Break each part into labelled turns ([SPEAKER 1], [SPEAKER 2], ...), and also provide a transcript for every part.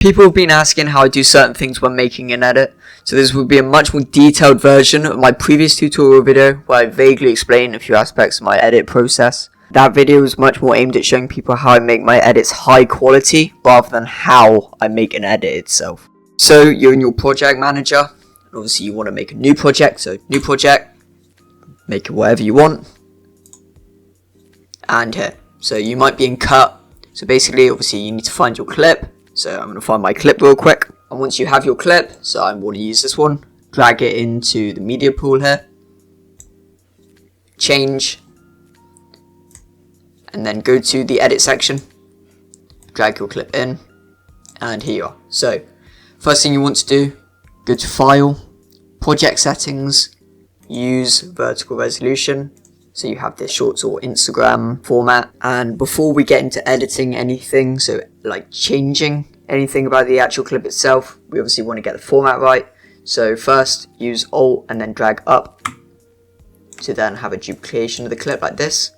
[SPEAKER 1] People have been asking how I do certain things when making an edit, so this will be a much more detailed version of my previous tutorial video where I vaguely explain a few aspects of my edit process. That video is much more aimed at showing people how I make my edits high quality rather than how I make an edit itself. So you're in your project manager, and obviously you want to make a new project, so new project, make it whatever you want, and here. So you might be in cut, so basically obviously you need to find your clip. So I'm going to find my clip real quick, and once you have your clip, so I'm going to use this one, drag it into the media pool here, change, and then go to the edit section, drag your clip in, and here you are. So first thing you want to do, go to File, Project Settings, use Vertical Resolution, so you have this shorts or Instagram format. And before we get into editing anything, so like changing anything about the actual clip itself, we obviously want to get the format right. So first use Alt and then drag up to then have a duplication of the clip like this,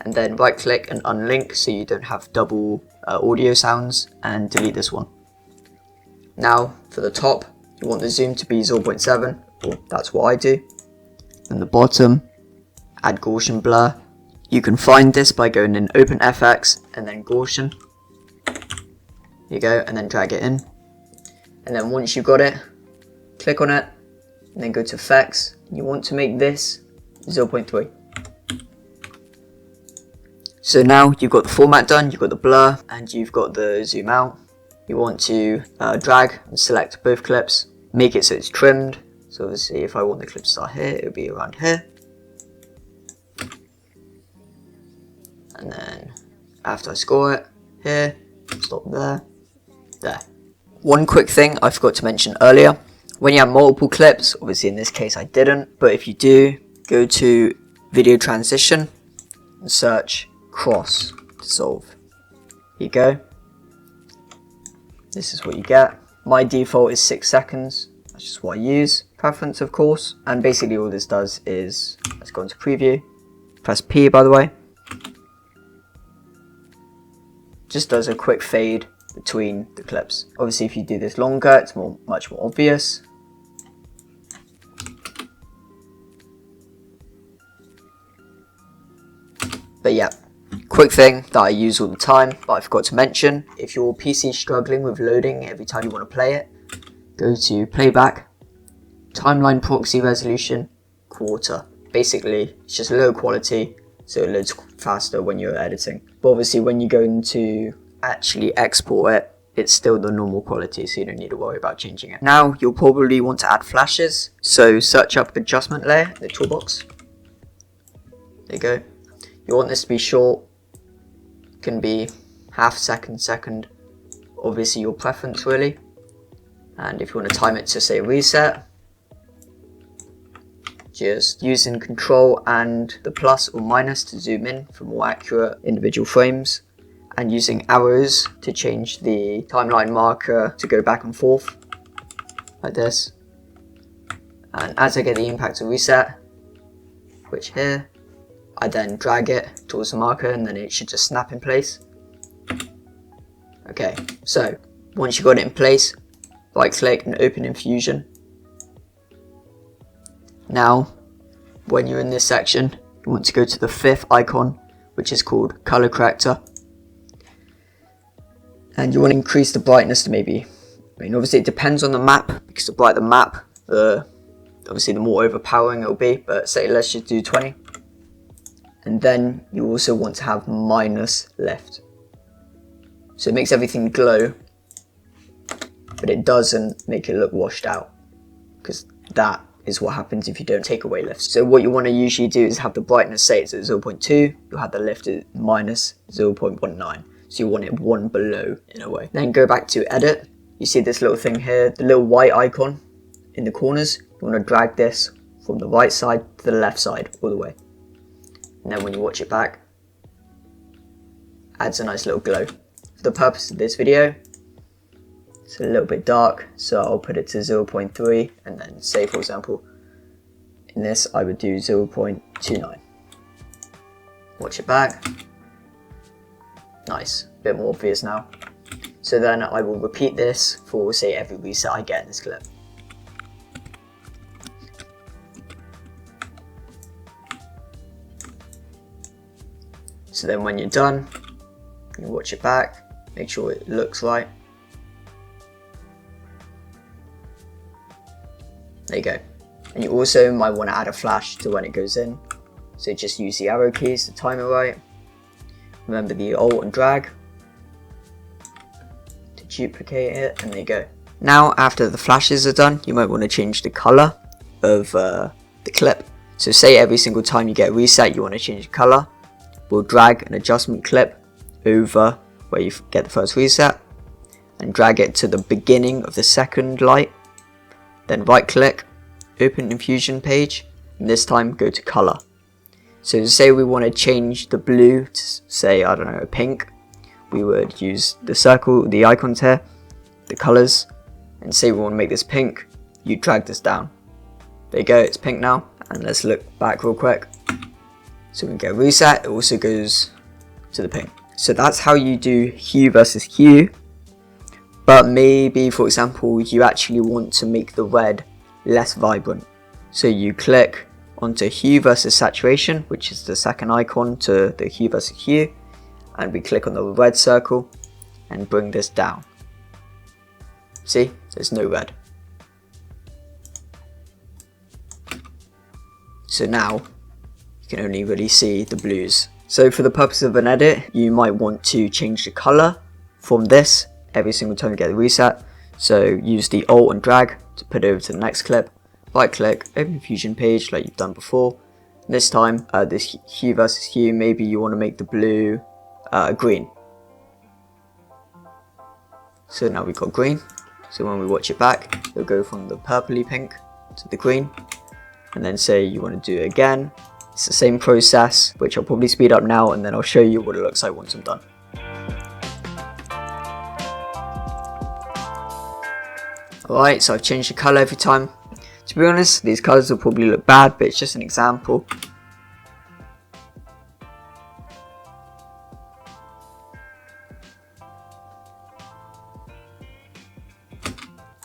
[SPEAKER 1] and then right click and unlink so you don't have double audio sounds, and delete this one. Now for the top, you want the zoom to be 0.7, or that's what I do. And the bottom, add Gaussian blur. You can find this by going in Open FX and then Gaussian. Here you go, and then drag it in. And then once you've got it, click on it, and then go to Effects. You want to make this 0.3. So now you've got the format done, you've got the blur, and you've got the zoom out. You want to drag and select both clips, make it so it's trimmed. So obviously if I want the clip to start here, it would be around here. And then after I score it, here, stop there, there. One quick thing I forgot to mention earlier, when you have multiple clips, obviously in this case I didn't, but if you do, go to Video Transition and search Cross Dissolve. Here you go. This is what you get. My default is 6 seconds, that's just what I use. Preference of course, and basically all this does is, let's go into preview, press P by the way. Just does a quick fade between the clips. Obviously if you do this longer, it's much more obvious. But yeah, quick thing that I use all the time, but I forgot to mention, if your PC is struggling with loading every time you want to play it, go to Playback, Timeline Proxy Resolution, Quarter. Basically, it's just low quality, so it loads faster when you're editing. But obviously when you go into actually export it, it's still the normal quality, so you don't need to worry about changing it. Now you'll probably want to add flashes, so search up adjustment layer in the toolbox. There you go. You want this to be short, can be half second, second, obviously your preference really. And if you want to time it to say reset, just using Control and the plus or minus to zoom in for more accurate individual frames, and using arrows to change the timeline marker to go back and forth, like this. And as I get the impact of reset, which here, I then drag it towards the marker and then it should just snap in place. Okay, so once you've got it in place, right click and open in Fusion. Now, when you're in this section, you want to go to the 5th icon, which is called Color Corrector. And you want to increase the brightness to maybe, obviously it depends on the map, because the brighter the map, obviously the more overpowering it will be, but say let's just do 20. And then you also want to have minus left. So it makes everything glow, but it doesn't make it look washed out, because that is what happens if you don't take away lifts. So what you want to usually do is have the brightness say it's at 0.2, you'll have the lift at minus 0.19. So you want it one below in a way. Then go back to edit. You see this little thing here, the little white icon in the corners. You want to drag this from the right side to the left side all the way. And then when you watch it back, adds a nice little glow. For the purpose of this video, it's a little bit dark, so I'll put it to 0.3, and then say for example, in this I would do 0.29. Watch it back. Nice, a bit more obvious now. So then I will repeat this for, say, every reset I get in this clip. So then when you're done, you watch it back, make sure it looks right. There you go. And you also might want to add a flash to when it goes in. So just use the arrow keys to time it right. Remember the Alt and drag to duplicate it, and there you go. Now after the flashes are done, you might want to change the color of the clip. So say every single time you get a reset you want to change the color, we'll drag an adjustment clip over where you get the first reset and drag it to the beginning of the second light. Then right click, open infusion page, and this time go to color. So say we want to change the blue to, say, I don't know, pink, we would use the circle, the icons here, the colors, and say we want to make this pink, you drag this down. There you go, it's pink now. And let's look back real quick. So we can get a reset, it also goes to the pink. So that's how you do hue versus hue. But maybe, for example, you actually want to make the red less vibrant. So you click onto hue versus saturation, which is the second icon to the hue versus hue, and we click on the red circle and bring this down. See, there's no red. So now you can only really see the blues. So for the purpose of an edit, you might want to change the color from this every single time you get a reset. So use the Alt and drag to put it over to the next clip. Right click, open infusion page like you've done before. This time, this hue versus hue, maybe you want to make the blue green. So now we've got green. So when we watch it back, it'll go from the purpley pink to the green. And then say you want to do it again. It's the same process, which I'll probably speed up now, and then I'll show you what it looks like once I'm done. Alright, so I've changed the color every time. To be honest, these colors will probably look bad, but it's just an example.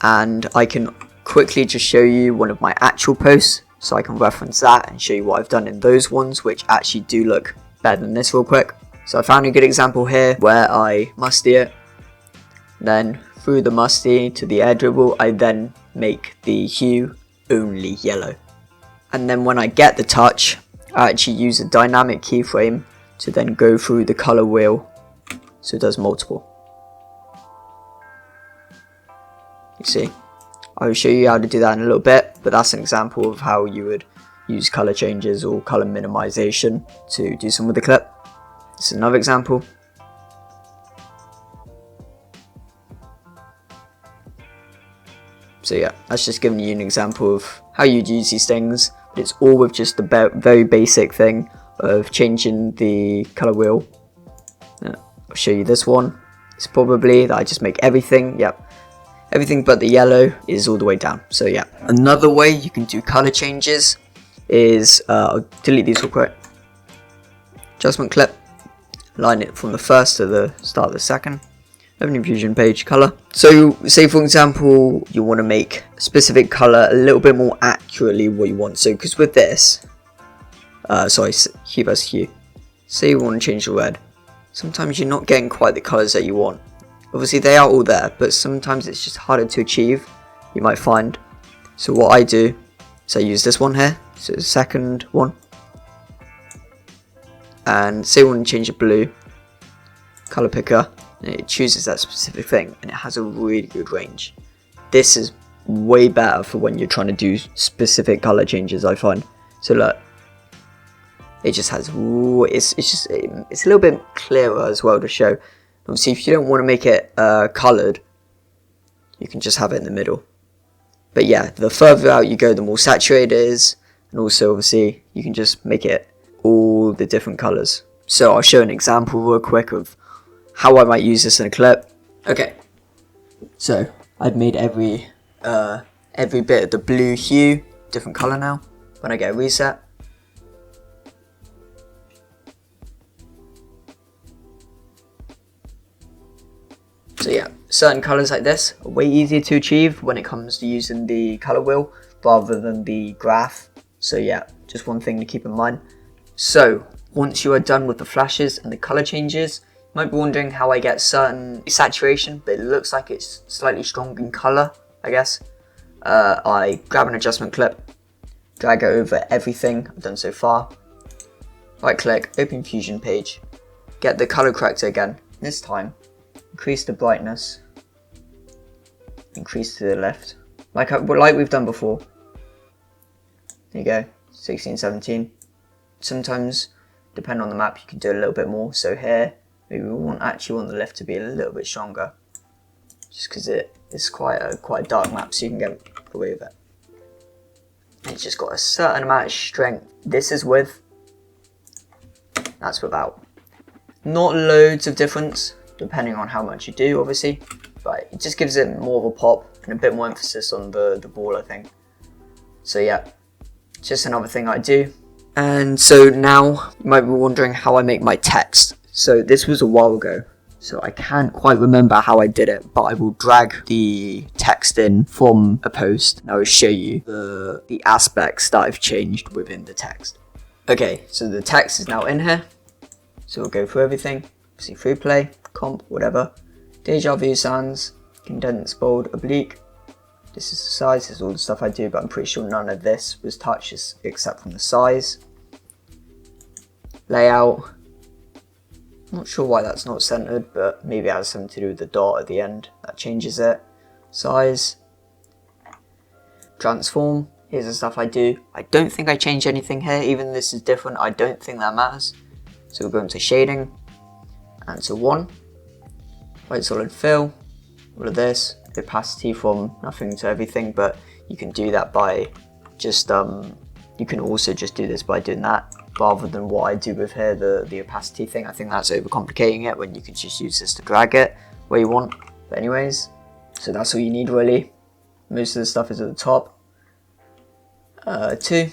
[SPEAKER 1] And I can quickly just show you one of my actual posts, so I can reference that and show you what I've done in those ones, which actually do look better than this real quick. So I found a good example here where I musty it, then through the musty to the air dribble, I then make the hue only yellow. And then when I get the touch, I actually use a dynamic keyframe to then go through the color wheel, so it does multiple. You see, I will show you how to do that in a little bit, but that's an example of how you would use color changes or color minimization to do some with the clip. This is another example. So yeah, that's just giving you an example of how you'd use these things, but it's all with just the very basic thing of changing the color wheel. I'll show you this one. It's probably that I just make everything, yep, everything but the yellow is all the way down. So yeah, another way you can do color changes is, I'll delete these real quick. Adjustment clip, line it from the first to the start of the second. Open infusion page, color. So say for example you want to make a specific color a little bit more accurately what you want. So because with this, hue versus hue, say you want to change the red, sometimes you're not getting quite the colors that you want. Obviously they are all there, but sometimes it's just harder to achieve, you might find. So what I do is I use this one here, so the second one, and say we want to change the blue, color picker, and it chooses that specific thing, and it has a really good range. This is way better for when you're trying to do specific color changes, I find. So look, it just has, it's a little bit clearer as well to show. Obviously if you don't want to make it coloured, you can just have it in the middle. But yeah, the further out you go, the more saturated it is, and also obviously you can just make it all the different colours. So I'll show an example real quick of how I might use this in a clip. Okay, so I've made every bit of the blue hue different colour now. When I get a reset, so yeah, certain colors like this are way easier to achieve when it comes to using the color wheel rather than the graph. So yeah, just one thing to keep in mind. So once you are done with the flashes and the color changes, you might be wondering how I get certain saturation, but it looks like it's slightly stronger in color, I guess. I grab an adjustment clip, drag it over everything I've done so far, right click, open Fusion page, get the color corrector again. This time, increase the brightness, increase to the left, like we've done before. There you go, 16, 17. Sometimes, depending on the map, you can do a little bit more. So here, maybe we actually want the left to be a little bit stronger, just because it's quite a dark map, so you can get away with it. It's just got a certain amount of strength. This is with, that's without. Not loads of difference, depending on how much you do, obviously, but it just gives it more of a pop and a bit more emphasis on the ball, I think. So yeah, just another thing I do. And so now you might be wondering how I make my text. So this was a while ago, so I can't quite remember how I did it, but I will drag the text in from a post and I will show you the aspects that I've changed within the text. Okay, so the text is now in here. So we'll go through everything, see free play, comp, whatever. Deja vu sans, condensed, bold, oblique. This is the size, this is all the stuff I do, but I'm pretty sure none of this was touched except from the size. Layout. Not sure why that's not centered, but maybe it has something to do with the dot at the end. That changes it. Size. Transform. Here's the stuff I do. I don't think I changed anything here, even this is different. I don't think that matters. So we'll go into shading, and to 1, white solid fill, all of this, opacity from nothing to everything, but you can do that by just, you can also just do this by doing that, rather than what I do with here, the opacity thing. I think that's overcomplicating it when you can just use this to drag it where you want. But anyways, so that's all you need really. Most of the stuff is at the top. 2,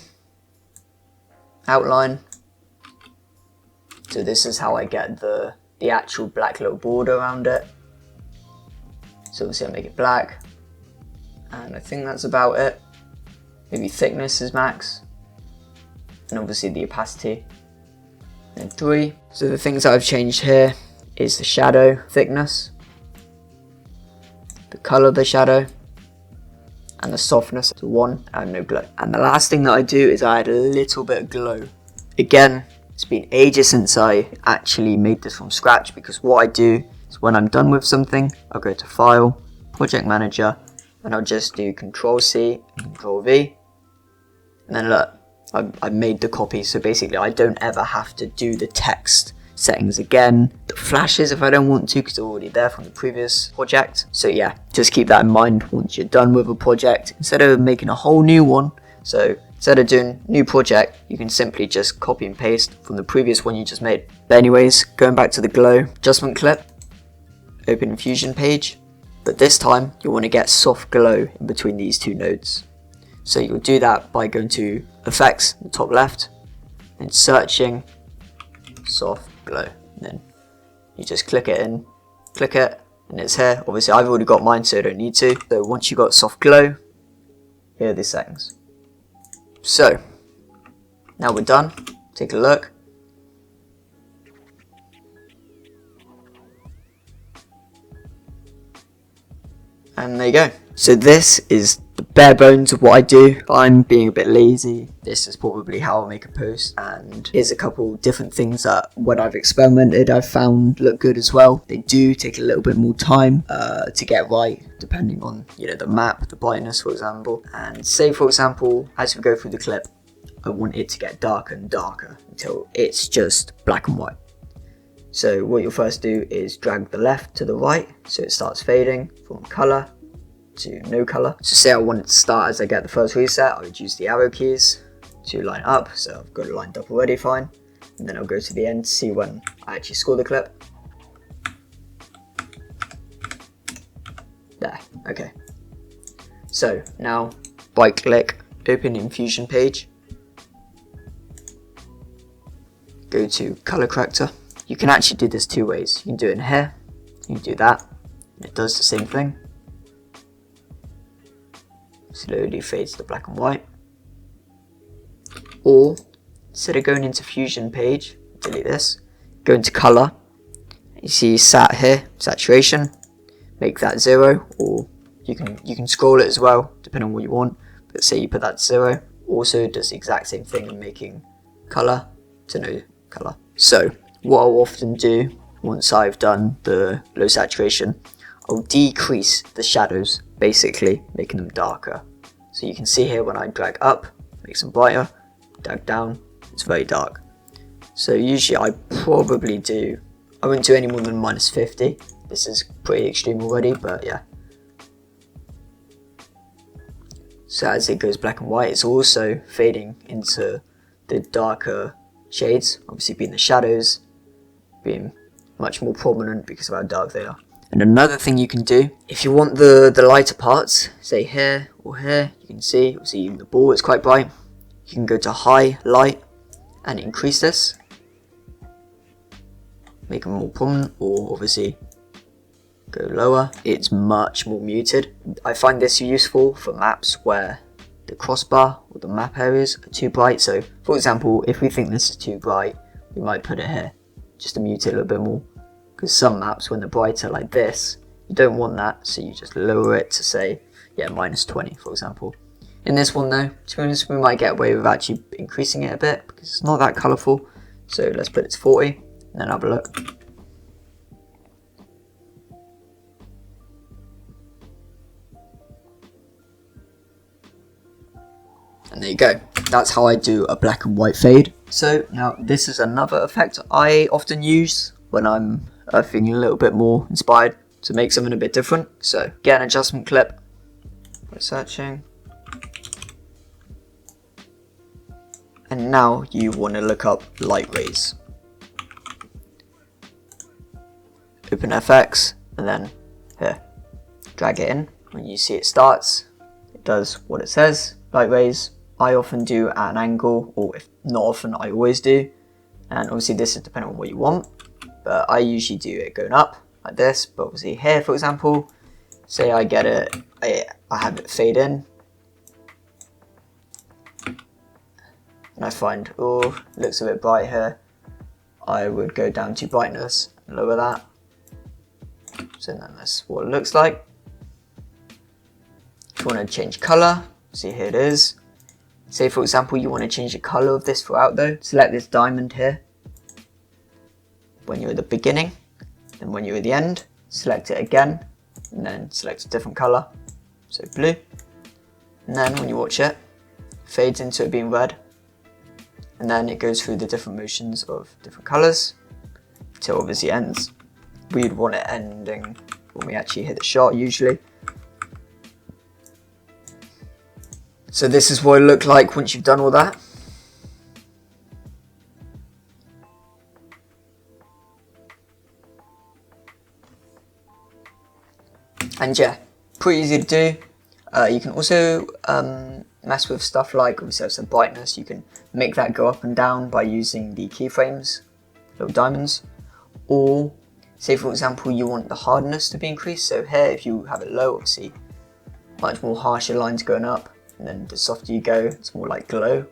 [SPEAKER 1] outline. So this is how I get the actual black little border around it. So obviously I make it black, and I think that's about it. Maybe thickness is max, and obviously the opacity. And 3. So the things that I've changed here is the shadow thickness, the color of the shadow, and the softness to 1, and no glow. And the last thing that I do is I add a little bit of glow. Again, it's been ages since I actually made this from scratch, because what I do is when I'm done with something, I'll go to File, Project Manager, and I'll just do Control-C and Control-V. And then look, I made the copy, so basically I don't ever have to do the text settings again. The flashes if I don't want to, because they're already there from the previous project. So yeah, just keep that in mind once you're done with a project, instead of making a whole new one. So instead of doing new project, you can simply just copy and paste from the previous one you just made. But anyways, going back to the glow adjustment clip, open Fusion page, but this time you want to get soft glow in between these two nodes. So you'll do that by going to Effects, the top left, and searching soft glow. And then you just click it in, click it, and it's here. Obviously I've already got mine, so I don't need to. So once you've got soft glow, here are the settings. So now we're done. Take a look. And there you go. So this is the bare bones of what I do. I'm being a bit lazy. This is probably how I make a post. And here's a couple different things that when I've experimented I've found look good as well. They do take a little bit more time to get right, depending on the map, the brightness for example. And say for example, as we go through the clip, I want it to get darker and darker until it's just black and white. So what you'll first do is drag the left to the right, so it starts fading from colour to no colour. So say I want it to start as I get the first reset, I would use the arrow keys to line up, so I've got it lined up already fine. And then I'll go to the end to see when I actually score the clip. There, okay. So now right click, open in Fusion page, go to colour corrector. You can actually do this two ways. You can do it in here, you can do that, It does the same thing. Slowly fades to black and white. Or instead of going into Fusion page, delete this, go into color. You see sat here, saturation, make that 0, or you can scroll it as well, depending on what you want. But say you put that to 0, also does the exact same thing in making color to no color. So what I'll often do once I've done the low saturation, I'll decrease the shadows, basically making them darker. So you can see here when I drag up, makes them brighter, drag down, it's very dark. So usually I wouldn't do any more than -50. This is pretty extreme already, but yeah. So as it goes black and white, it's also fading into the darker shades, obviously being the shadows, being much more prominent because of how dark they are. And another thing you can do, if you want the lighter parts, say here or here, you can see, obviously the ball is quite bright. You can go to high light and increase this, make them more prominent, or obviously go lower. It's much more muted. I find this useful for maps where the crossbar or the map areas are too bright. So for example, if we think this is too bright, we might put it here just to mute it a little bit more, because some maps, when they're brighter like this, you don't want that, so you just lower it to say, yeah, -20 for example. In this one though, to be honest, we might get away with actually increasing it a bit because it's not that colourful. So let's put it to 40 and then have a look. And there you go. That's how I do a black and white fade. So now this is another effect I often use when I'm feeling a little bit more inspired to make something a bit different. So get an adjustment clip, we're searching. And now you want to look up light rays. Open FX and then here, drag it in. When you see it starts, it does what it says, light rays. I often do at an angle, or if not often, I always do. And obviously this is depending on what you want, but I usually do it going up like this. But obviously here, for example, say I get it, I have it fade in, and I find, oh, it looks a bit bright here. I would go down to brightness and lower that. So then that's what it looks like. If you want to change color, see here it is. Say for example you want to change the color of this throughout though, select this diamond here. When you're at the beginning, then when you're at the end, select it again, and then select a different color, so blue. And then when you watch it, fades into it being red, and then it goes through the different motions of different colors till obviously ends. We'd want it ending when we actually hit the shot usually. So this is what it looked like once you've done all that. And yeah, pretty easy to do. You can also mess with stuff like, obviously some brightness. You can make that go up and down by using the keyframes, little diamonds. Or say for example you want the hardness to be increased. So here if you have it low, obviously much more harsher lines going up. And then the softer you go, it's more like glow.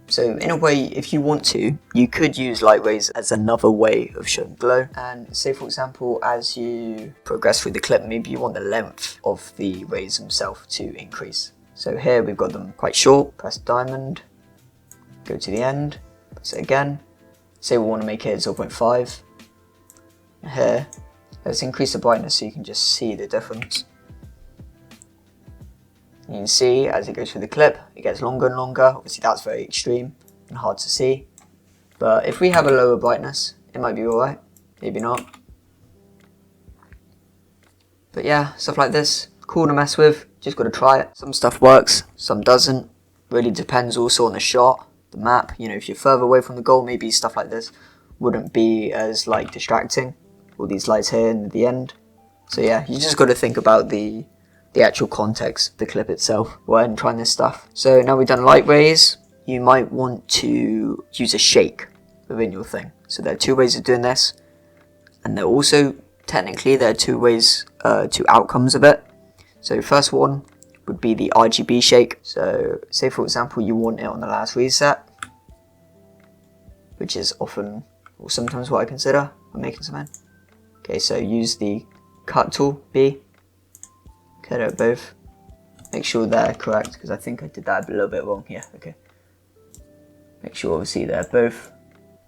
[SPEAKER 1] So in a way, if you want to, you could use light rays as another way of showing glow. And say for example, as you progress through the clip, maybe you want the length of the rays themselves to increase. So here we've got them quite short, press diamond, go to the end, press it again. Say we want to make it 0.5. Here, let's increase the brightness so you can just see the difference. You can see as it goes through the clip, it gets longer and longer. Obviously that's very extreme and hard to see. But if we have a lower brightness, it might be alright, maybe not. But yeah, stuff like this, cool to mess with, just got to try it. Some stuff works, some doesn't. Really depends also on the shot, the map. You know, if you're further away from the goal, maybe stuff like this wouldn't be as like distracting. All these lights here in the end. So yeah, you just got to think about the actual context of the clip itself when trying this stuff. So now we've done light rays, you might want to use a shake within your thing. So there are two ways of doing this, and they're also technically there are two outcomes of it. So first one would be the RGB shake. So say for example you want it on the last reset, which is often or sometimes what I consider when making something. Okay, so use the cut tool, B, cut out both. Make sure they're correct, because I think I did that a little bit wrong here. Okay. Make sure obviously they're both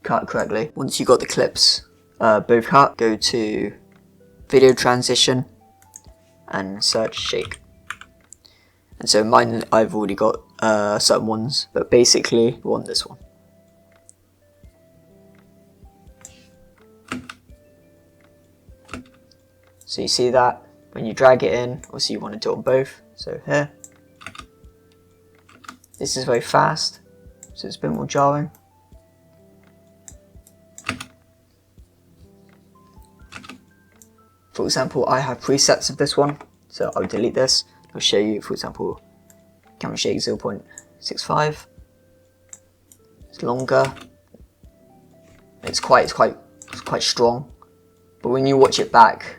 [SPEAKER 1] cut correctly. Once you got the clips both cut, go to video transition and search shake. And so mine, I've already got certain ones, but basically we want this one. So you see that when you drag it in, obviously you want to do it on both. So here, this is very fast, so it's a bit more jarring. For example, I have presets of this one, so I'll delete this. I'll show you, for example, camera shake 0.65. It's longer. It's quite strong, but when you watch it back,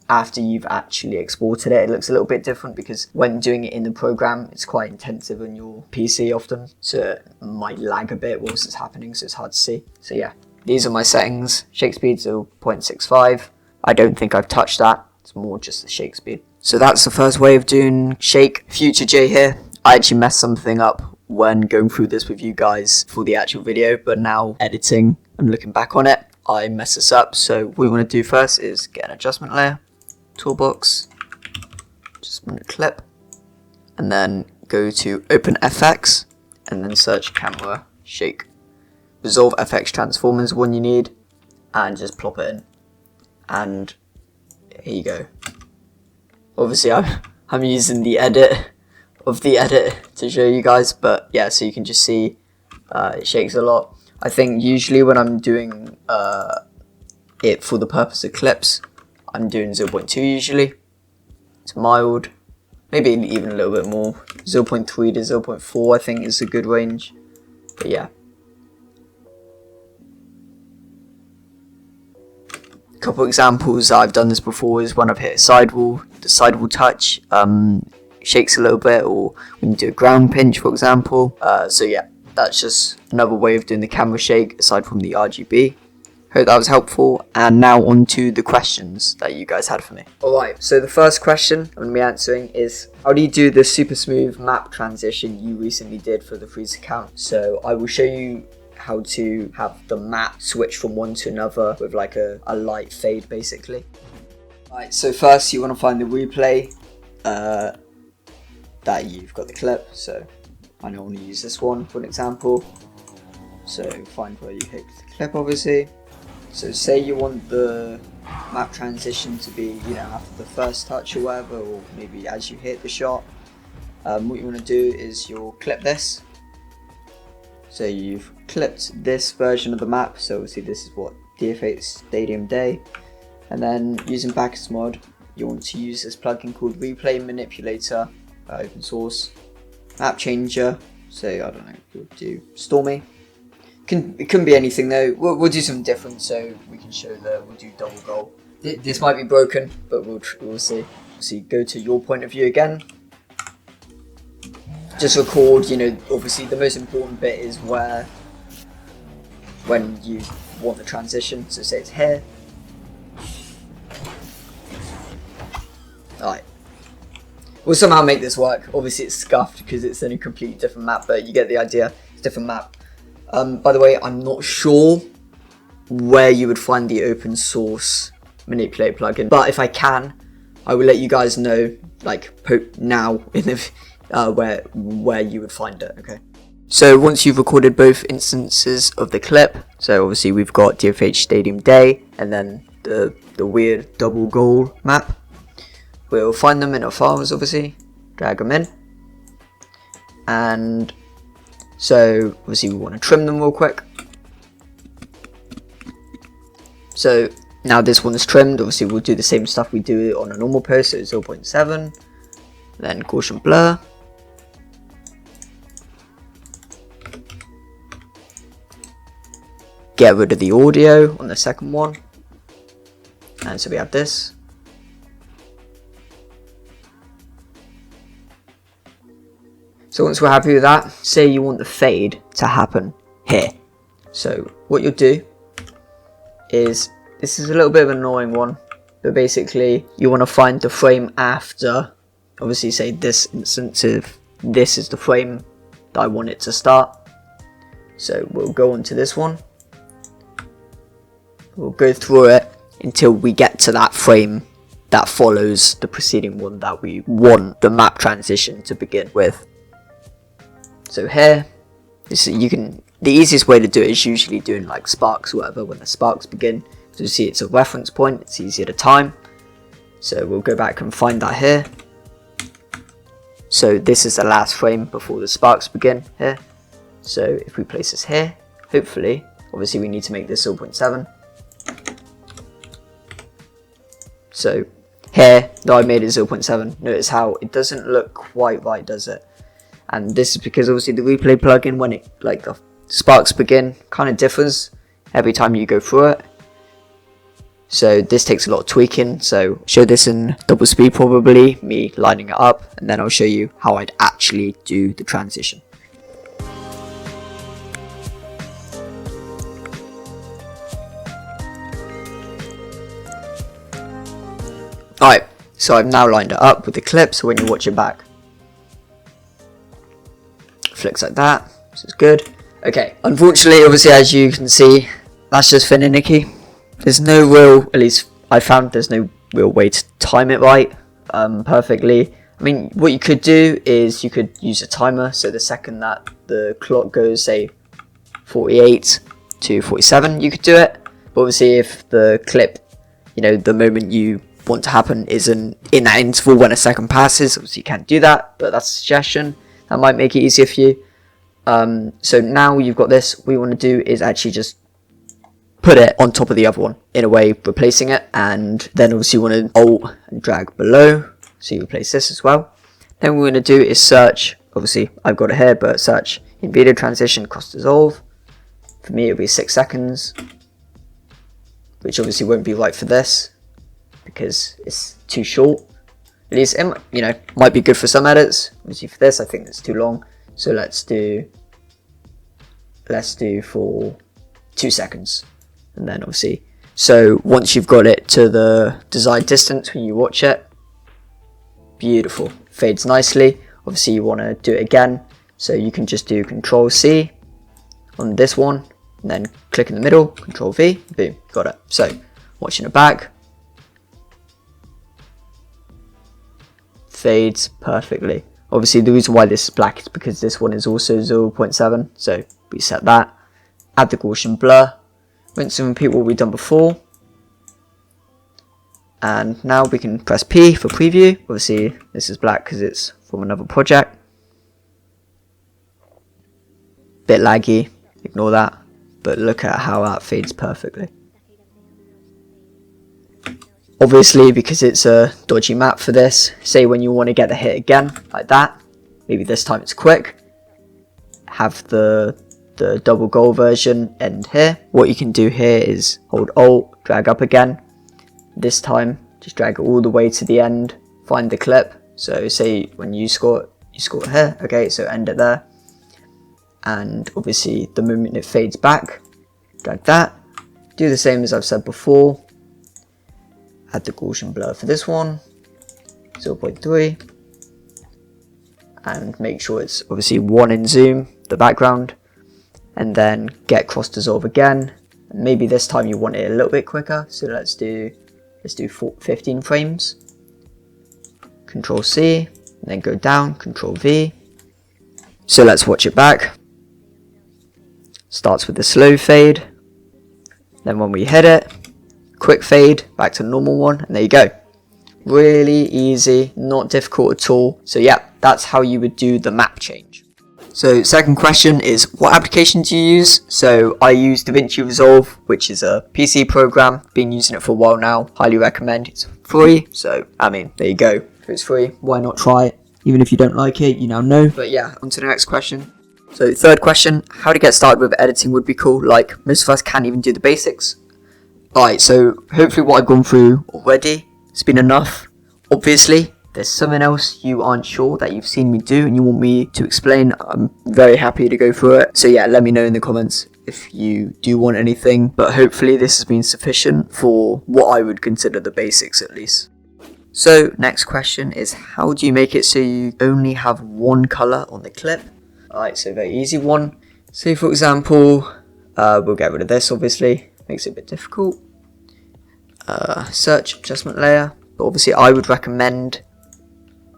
[SPEAKER 1] after you've actually exported it, it looks a little bit different, because when doing it in the program, it's quite intensive on your PC often, so it might lag a bit whilst it's happening, so it's hard to see. So yeah, these are my settings. Shake speed 0.65. I don't think I've touched that. It's more just the shake speed. So that's the first way of doing shake. Future J here. I actually messed something up when going through this with you guys for the actual video, but now editing and looking back on it, I mess this up. So what we want to do first is get an adjustment layer, toolbox, adjustment clip, and then go to open FX and then search camera shake. Resolve FX transform is one you need, and just plop it in. And here you go. Obviously I'm using the edit to show you guys, but yeah, so you can just see it shakes a lot. I think usually when I'm doing it for the purpose of clips, I'm doing 0.2 usually. It's mild, maybe even a little bit more. 0.3 to 0.4 I think is a good range, but yeah. A couple examples I've done this before is when I've hit a sidewall, the sidewall touch shakes a little bit, or when you do a ground pinch for example. So yeah, that's just another way of doing the camera shake aside from the RGB. Hope that was helpful, and now on to the questions that you guys had for me. Alright, so the first question I'm going to be answering is, how do you do the super smooth map transition you recently did for the Freeze account? So I will show you how to have the map switch from one to another with like a light fade basically. Alright, so first you want to find the replay that you've got the clip. So I normally use this one for an example. So find where you hit the clip obviously. So say you want the map transition to be, you know, after the first touch or whatever, or maybe as you hit the shot. What you want to do is you'll clip this. So you've clipped this version of the map, so obviously this is what DF8 Stadium Day. And then using Backers mod, you want to use this plugin called Replay Manipulator, open source, map changer. So I don't know, we'll do Stormy. It can be anything though. We'll do something different, so we can show we'll do double goal. This might be broken, but we'll see. So you go to your point of view again. Just record, you know, obviously the most important bit is when you want the transition. So say it's here. Alright. We'll somehow make this work. Obviously it's scuffed because it's in a completely different map, but you get the idea. It's a different map. By the way, I'm not sure where you would find the open source manipulator plugin, but if I can, I will let you guys know, like now in the where you would find it. Okay. So once you've recorded both instances of the clip, so obviously we've got DFH Stadium Day and then the weird double goal map. We'll find them in our files, obviously, drag them in, and so obviously we want to trim them real quick. So now this one is trimmed. Obviously we'll do the same stuff we do on a normal post, so 0.7, then Gaussian blur. Get rid of the audio on the second one, And so we have this. So once we're happy with that, say you want the fade to happen here. So what you'll do is, this is a little bit of an annoying one, but basically you want to find the frame after, obviously say this instance, if this is the frame that I want it to start. So we'll go on to this one. We'll go through it until we get to that frame that follows the preceding one that we want the map transition to begin with. So here, the easiest way to do it is usually doing like sparks or whatever. When the sparks begin, so you see it's a reference point, it's easier to time. So we'll go back and find that here. So this is the last frame before the sparks begin here. So if we place this here, hopefully, obviously we need to make this 0.7. So here, though I made it 0.7, notice how it doesn't look quite right, does it? And this is because obviously the replay plugin, when it, like the sparks begin, kind of differs every time you go through it. So this takes a lot of tweaking. So show this in double speed probably, me lining it up, and then I'll show you how I'd actually do the transition. Alright, so I've now lined it up with the clip, so when you watch it back, flicks like that, this is good. Okay, unfortunately, obviously, as you can see, that's just finicky. There's no real, at least I found there's no real way to time it right perfectly. I mean, what you could do is you could use a timer, so the second that the clock goes, say, 48 to 47, you could do it. But obviously, if the clip, you know, the moment you want to happen isn't in that interval when a second passes, obviously you can't do that, but that's a suggestion. That might make it easier for you. So now you've got this, what you want to do is actually just put it on top of the other one, in a way replacing it, and then obviously you want to alt and drag below, so you replace this as well. Then what we're going to do is search, obviously I've got it here, but search in video transition cross dissolve. For me it'll be 6 seconds, which obviously won't be right for this, because it's too short. At least it, you know, might be good for some edits. Obviously for this I think it's too long, so let's do for 2 seconds. And then obviously, so once you've got it to the desired distance when you watch it, beautiful, fades nicely. Obviously you want to do it again, so you can just do Control C on this one, and then click in the middle, Control V, boom, got it. So watching it back, fades perfectly. Obviously the reason why this is black is because this one is also 0.7, so we set that, add the Gaussian blur, rinse and repeat what we've done before, and now we can press P for preview. Obviously this is black because it's from another project, bit laggy, ignore that, but look at how that fades perfectly. Obviously, because it's a dodgy map for this, say when you want to get the hit again, like that, maybe this time it's quick, have the double goal version end here. What you can do here is hold Alt, drag up again. This time, just drag it all the way to the end, find the clip. So say when you score here, okay, so end it there. And obviously the moment it fades back, drag that. Do the same as I've said before. Add the Gaussian blur for this one, 0.3, and make sure it's obviously 1 in zoom, the background, and then get cross dissolve again. And maybe this time you want it a little bit quicker, so let's do 15 frames. Control C, and then go down, Control V. So let's watch it back. Starts with the slow fade, then when we hit it, quick fade back to the normal one, and there you go. Really easy, not difficult at all. So yeah, that's how you would do the map change. So second question is, what application do you use? So I use DaVinci Resolve, which is a PC program. Been using it for a while now, highly recommend. It's free, so I mean, there you go. If it's free, why not try it? Even if you don't like it, you now know. But yeah, on to the next question. So third question, how to get started with editing would be cool. Like, most of us can't even do the basics. Alright, so hopefully what I've gone through already has been enough. Obviously, there's something else you aren't sure that you've seen me do and you want me to explain. I'm very happy to go through it. So yeah, let me know in the comments if you do want anything. But hopefully this has been sufficient for what I would consider the basics at least. So next question is, how do you make it so you only have one color on the clip? Alright, so very easy one. Say for example, we'll get rid of this obviously, makes it a bit difficult. Search adjustment layer, but obviously I would recommend,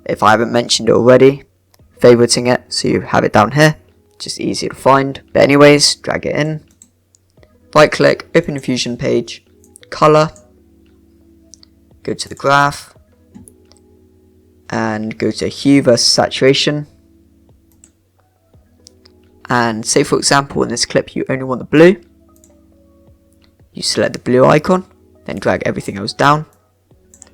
[SPEAKER 1] if I haven't mentioned it already, favoriting it so you have it down here, just easier to find. But anyways, drag it in, right click, open a Fusion page, color, go to the graph, and go to hue versus saturation, and say for example in this clip you only want the blue, you select the blue icon, then drag everything else down.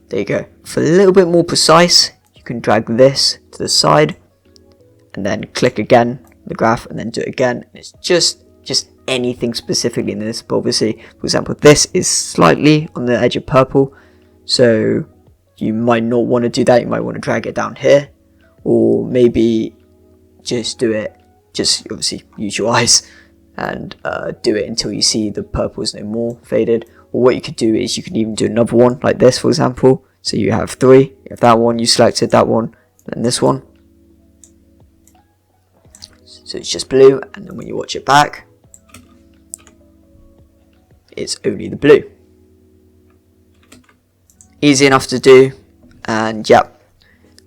[SPEAKER 1] There you go. For a little bit more precise, you can drag this to the side and then click again on the graph and then do it again. And it's just anything specifically in this, but obviously for example this is slightly on the edge of purple, so you might not want to do that. You might want to drag it down here, or maybe just do it, just obviously use your eyes and do it until you see the purple is no more faded. Or what you could do is you can even do another one like this for example. So you have three, you have that one, you selected that one, and this one. So it's just blue, and then when you watch it back, it's only the blue. Easy enough to do, and yep,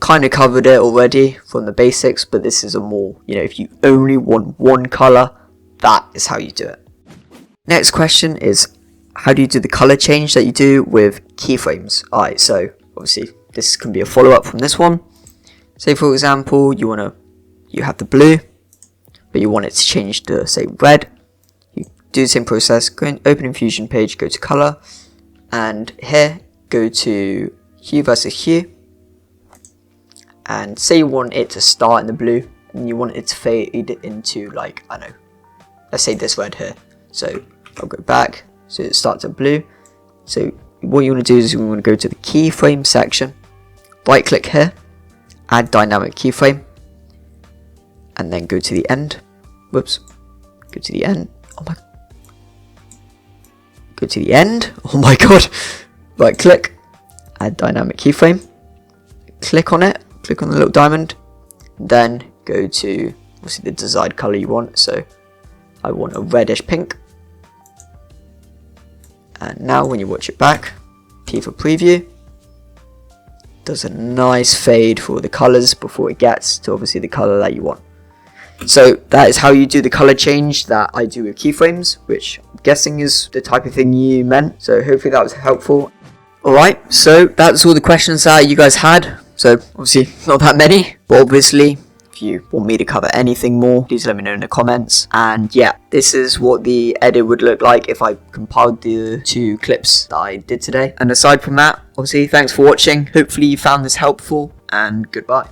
[SPEAKER 1] kind of covered it already from the basics, but this is a more, if you only want one color, that is how you do it. Next question is, how do you do the color change that you do with keyframes? Alright, so obviously this can be a follow-up from this one. Say for example, you have the blue, but you want it to change to say red. You do the same process, go and open in Fusion page, go to color, and here go to hue versus hue, and say you want it to start in the blue and you want it to fade into, like, I don't know, let's say this red here. So I'll go back, so it starts at blue. So what you want to do is you want to go to the keyframe section, right click here, add dynamic keyframe, and then go to the end. Whoops, go to the end. Go to the end. Oh my god. Right click, add dynamic keyframe, click on it, click on the little diamond, then go to obviously the desired color you want. So I want a reddish pink, and now when you watch it back, P for preview, does a nice fade for the colors before it gets to obviously the color that you want. So that is how you do the color change that I do with keyframes, which I'm guessing is the type of thing you meant. So hopefully that was helpful. Alright, so that's all the questions that you guys had. So obviously not that many, but obviously if you want me to cover anything more, please let me know in the comments. And yeah, this is what the edit would look like if I compiled the two clips that I did today. And aside from that, obviously thanks for watching. Hopefully you found this helpful, and goodbye.